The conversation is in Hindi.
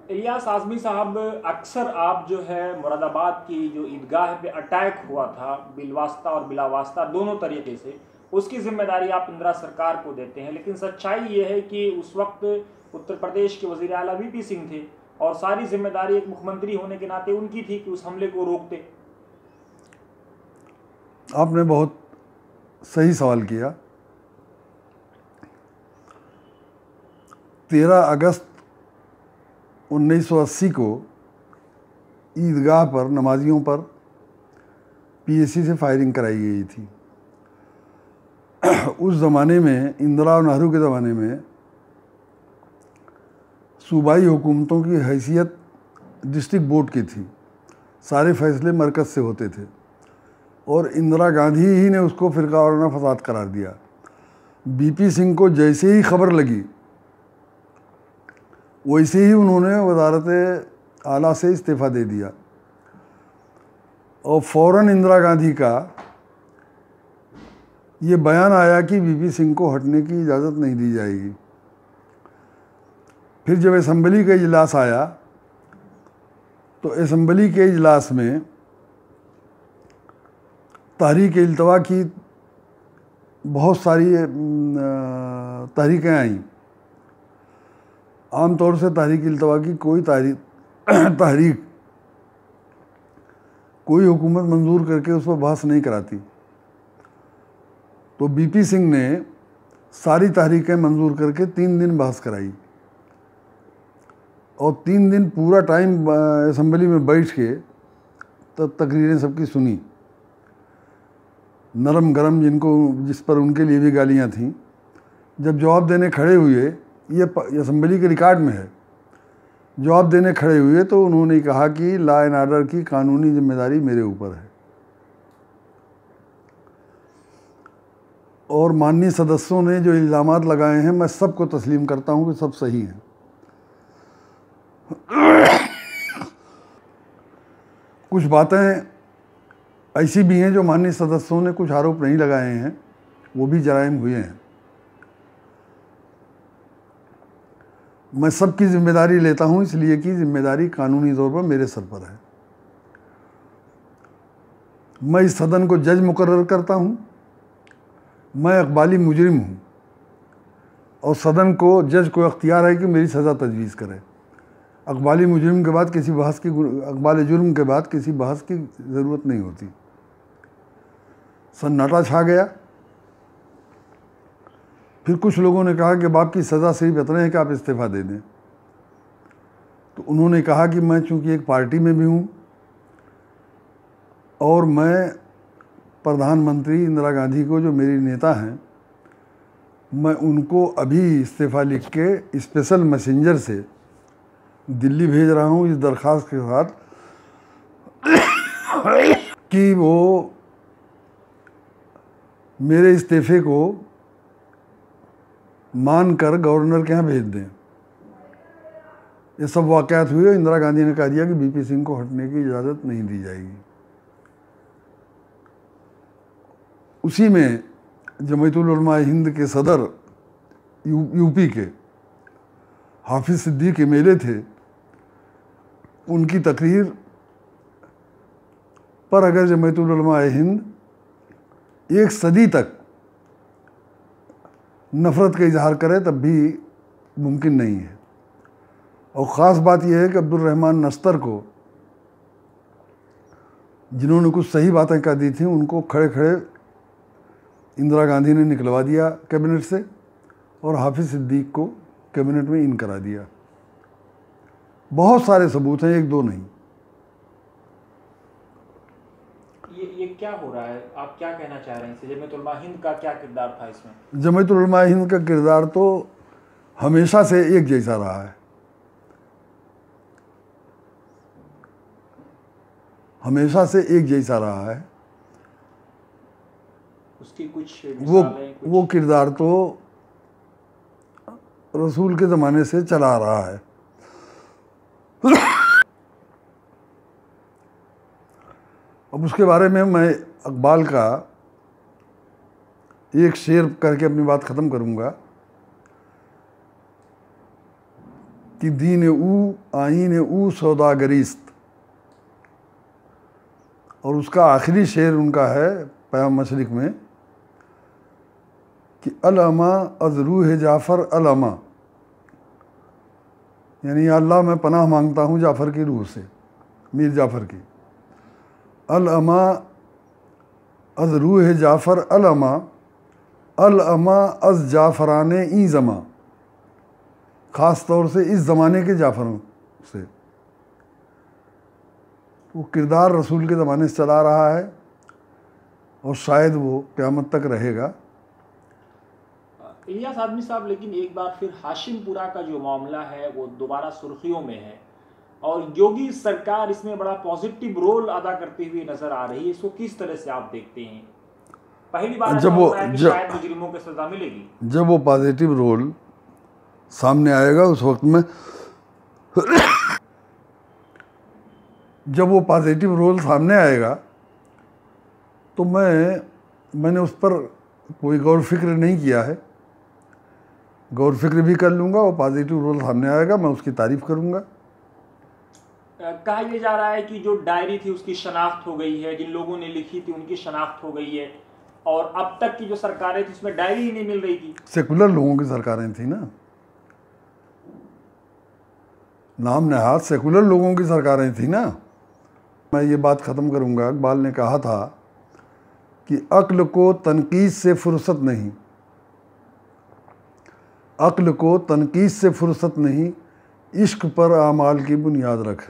इलियास आज़मी साहब, अक्सर आप जो है मुरादाबाद की जो ईदगाह पे अटैक हुआ था बिलवास्ता और बिलावास्ता दोनों तरीके से, उसकी जिम्मेदारी आप इंदिरा सरकार को देते हैं, लेकिन सच्चाई ये है कि उस वक्त उत्तर प्रदेश के वजीर आला वीपी सिंह थे और सारी जिम्मेदारी एक मुख्यमंत्री होने के नाते उनकी थी कि उस हमले को रोकते। आपने बहुत सही सवाल किया। 13 अगस्त 1980 को ईदगाह पर नमाजियों पर पीएसी से फायरिंग कराई गई थी। उस ज़माने में, इंदिरा और नेहरू के ज़माने में, सूबाई हुकूमतों की हैसियत डिस्ट्रिक्ट बोर्ड की थी। सारे फैसले मरकज़ से होते थे और इंदिरा गांधी ही ने उसको फ़िरका वाराना फसाद करार दिया। बीपी सिंह को जैसे ही खबर लगी वैसे ही उन्होंने वज़ारत आला से इस्तीफ़ा दे दिया और फ़ौरन इंदिरा गांधी का ये बयान आया कि बीपी सिंह को हटने की इजाज़त नहीं दी जाएगी। फिर जब असम्बली का इजलास आया तो असम्बली के इजलास में तहरीक इल्तवा की बहुत सारी तहरीकें आईं। आम तौर से तहरीक इल्तवा की कोई तहरीक कोई हुकूमत मंजूर करके उस पर बहस नहीं कराती। तो बीपी सिंह ने सारी तहरीकें मंजूर करके 3 दिन बहस कराई और 3 दिन पूरा टाइम असम्बली में बैठ के तब तकरीरें सबकी सुनी। नरम गरम जिस पर उनके लिए भी गालियाँ थीं। जब जवाब देने खड़े हुए, ये असम्बली के रिकॉर्ड में है, जवाब देने खड़े हुए तो उन्होंने कहा कि लॉ एंड ऑर्डर की कानूनी जिम्मेदारी मेरे ऊपर है और माननीय सदस्यों ने जो इल्ज़ामात लगाए हैं मैं सबको तस्लीम करता हूं कि सब सही हैं। कुछ बातें ऐसी भी हैं जो माननीय सदस्यों ने कुछ आरोप नहीं लगाए हैं, वो भी जराइम हुए हैं। मैं सबकी जिम्मेदारी लेता हूं इसलिए कि जिम्मेदारी कानूनी तौर पर मेरे सर पर है। मैं इस सदन को जज मुकर्रर करता हूं। मैं इकबाली मुजरिम हूं और सदन को, जज को अख्तियार है कि मेरी सज़ा तजवीज़ करे। इकबाली मुजरिम के बाद किसी बहस की, इकबाल जुर्म के बाद किसी बहस की ज़रूरत नहीं होती। सन्नाटा छा गया। फिर कुछ लोगों ने कहा कि अब आपकी सज़ा सिर्फ इतना है कि आप इस्तीफ़ा दे दें। तो उन्होंने कहा कि मैं चूँकि एक पार्टी में भी हूँ और मैं प्रधानमंत्री इंदिरा गांधी को, जो मेरी नेता हैं, मैं उनको अभी इस्तीफ़ा लिख के स्पेशल मैसेंजर से दिल्ली भेज रहा हूँ इस दरख्वास्त के साथ कि वो मेरे इस्तीफ़े को मान कर गवर्नर के यहाँ भेज दें। ये सब वाक़यात हुए। इंदिरा गांधी ने कह दिया कि बीपी सिंह को हटने की इजाज़त नहीं दी जाएगी। उसी में जमीयतुल उलमा हिंद के सदर यूपी के हाफिज़ सिद्दीक़ एमएलए थे। उनकी तकरीर पर अगर जमीयतुल उलमा हिंद 1 सदी तक नफ़रत का इजहार करे तब भी मुमकिन नहीं है। और ख़ास बात यह है कि अब्दुल रहमान नस्तर को, जिन्होंने कुछ सही बातें कह दी थी, उनको खड़े खड़े इंदिरा गांधी ने निकलवा दिया कैबिनेट से और हाफिज़ सिद्दीक़ को कैबिनेट में इन करा दिया। बहुत सारे सबूत हैं, 1-2 नहीं। ये क्या हो रहा है? आप क्या कहना चाह रहे हैं इससे? जमीयतुल उलमा हिंद का क्या किरदार था इसमें? जमीयतुल उलमा हिंद का किरदार तो हमेशा से एक जैसा रहा है। हमेशा से एक जैसा रहा है। उसकी कुछ वो किरदार तो रसूल के ज़माने से चला आ रहा है। अब उसके बारे में मैं इकबाल का एक शेर करके अपनी बात ख़त्म करूँगा। कि दीन ऊ आईन ऊ सौदागरीस्त। और उसका आखिरी शेर उनका है पैगाम मशरिक में कि अल-अमा अज़ रूह जाफ़र अल-अमा, यानी अल्लाह मैं पनाह मांगता हूँ जाफ़र की रूह से, मीर जाफ़र की। अल-अमा अज़ रूह जाफ़र अल-अमा, अल-अमा अज़ जाफ़राने ई ज़मा, ख़ास तौर से इस ज़माने के जाफ़रों से। वो किरदार रसूल के ज़माने से चला रहा है और शायद वो क़यामत तक रहेगा। इलियास आदमी साहब, लेकिन एक बार फिर हाशिमपुरा का जो मामला है वो दोबारा सुर्खियों में है और योगी सरकार इसमें बड़ा पॉजिटिव रोल अदा करते हुए नजर आ रही है। इसको किस तरह से आप देखते हैं? पहली बार ऐसा हो रहा है कि शायद मुजरिमों को सजा मिलेगी। जब वो पॉजिटिव रोल सामने आएगा उस वक्त में जब वो पॉजिटिव रोल सामने आएगा तो मैंने उस पर कोई गौर फिक्र नहीं किया है। गौर फिक्र भी कर लूँगा, वो पॉजिटिव रोल सामने आएगा, मैं उसकी तारीफ़ करूँगा। कहा यह जा रहा है कि जो डायरी थी उसकी शनाख्त हो गई है, जिन लोगों ने लिखी थी उनकी शनाख्त हो गई है, और अब तक की जो सरकारें थी उसमें डायरी ही नहीं मिल रही थी। सेकुलर लोगों की सरकारें थी ना, नाम नहाद सेकुलर लोगों की सरकारें थी ना। मैं ये बात ख़त्म करूँगा, इकबाल ने कहा था कि अक्ल को तनकीद से फुर्सत नहीं, अक्ल को तनकीद से फुर्सत नहीं, इश्क पर आमाल की बुनियाद रख।